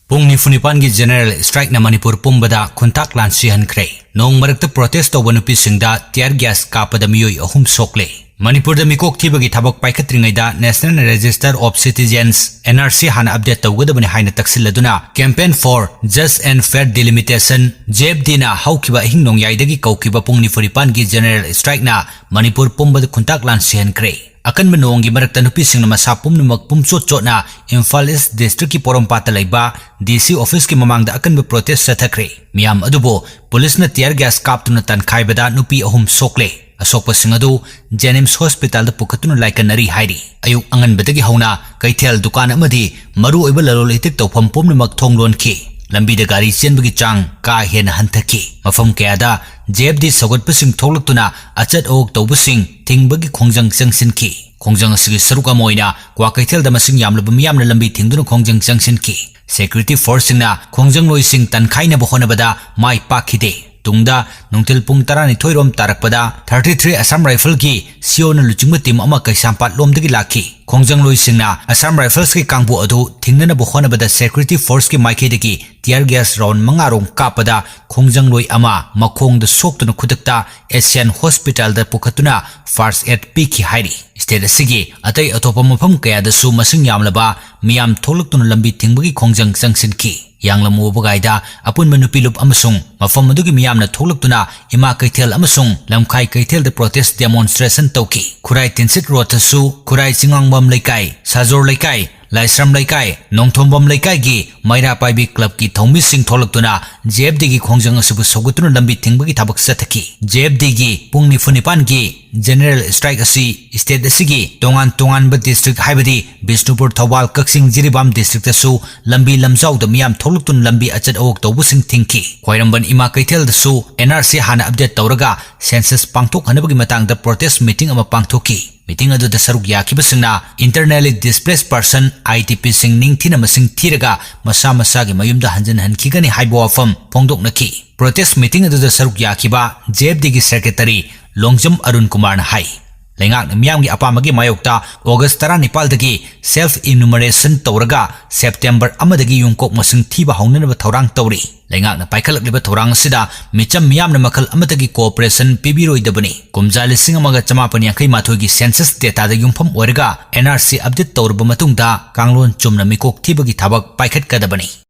Pung ni Funipan gi General Strike na Manipur pumbada kuntak lan sihankhre. Nong marakta protest to wanupi singda tear gas kapada miyoi ahum sokle. Manipur da mikok thibagi thabak paikhatringaida National Register of Citizens NRC hana update tawgadabani haina taksilladuna Campaign for Just and Fair Delimitation JFD na haukiba hingnong yaidagi kaukiba pung ni Funipan gi General Strike na Manipur pumbada kuntak lan sihankhre. Akan menongi marakta nupi sing na masapum numak pumsot na Imphal East District ki Porompata laiba DC office ki mamangda akan protest sathakre. Miyam adubo police na tear gas kaptuna tankaibada nupi ahum sokle. Asokpa sing adu Jenims Hospital da pukatuna laikanari hairi. Ayuk angan badagi hauna kaithel dukan amadi maru oiba lalol itik tawpham pumnumak thonglon ki. Lambi da gari chenbagi chang ka hena hanthaki. Mafam kayada JFD sagatpasing thoklaktuna achat ok tawbasing tingbagi khongjang changsinki. Khongjang asigi saruka moina kwa kaithel da masing yamlaba miyamna lambi thingduna khongjang changsinki. Security force na khongjang loising tankhaina bohonabada mai pakhide. Tungda nungtil pung tarani thoirom tarakpada 33 Assam Rifle ki siona luchingma team ama kaisampat lomdagi laki. Khongjang loisingna Assam Rifles ki kangbu adu thingnana bohonabada security force ki maikhaidagi tear gas round mangarong kapada khongjang loi ama makhong da soktuna khudakta Asian Hospital da pukhatuna first aid piki hairi. State asigi atai atopa mafam kaya da su masing yamlaba miyam tholaktuna lambi thingbagi khongjang changsinki. Yang lamu bagaida apun manupilup amasung mafam adugi miyamna tholaktuna ima kaithel amasung lamkhai kaithel da protest demonstration tauki. Khurai Tinsit Rotasu Khurai Chingangbam Laikai Sajor Laikai Laisram Laikai Nongthombam Laikai gi Maira Paibi Club ki thomi sing tholaktuna JFD gi khongjang asubu sogutuna lambi thingbagi thabak sathaki. JFD gi pung ni Funipan gi General Strike asi state asigi tongan ba district haibadi Bishnupur Thawal Kaksing Jiribam district asu lambi lamjau da miyam tholaktun lambi achat awok tawbusing thinki. Khwairamban ima kaithel dasu NRC hana update tawraga census pangthok hanabagi matang da protest meeting ama pangthoki. Meeting adu da saruk yakibasingna internally displaced person ITP sing ningthina masing thiraga masa gi mayumda hanjan hankigani haibo wafam phongdoknaki. Protest meeting adu da saruk yakiba JFD gi secretary Longjam Arun Kumar na hai. Lengak na miyam gi apamagi mayokta August 19 dagi self enumeration tawraga September amadagi yungkok masing thiba haunanaba thorang tawri. Lengak na paikhalakliba thorang sida micham miyam na makal amadagi cooperation pibiroidabani. Kumja 1958 gi census data da yungpham oiraga NRC update tawraba matungda kanglon chumna mikok thibagi thabak paikhatkadabani.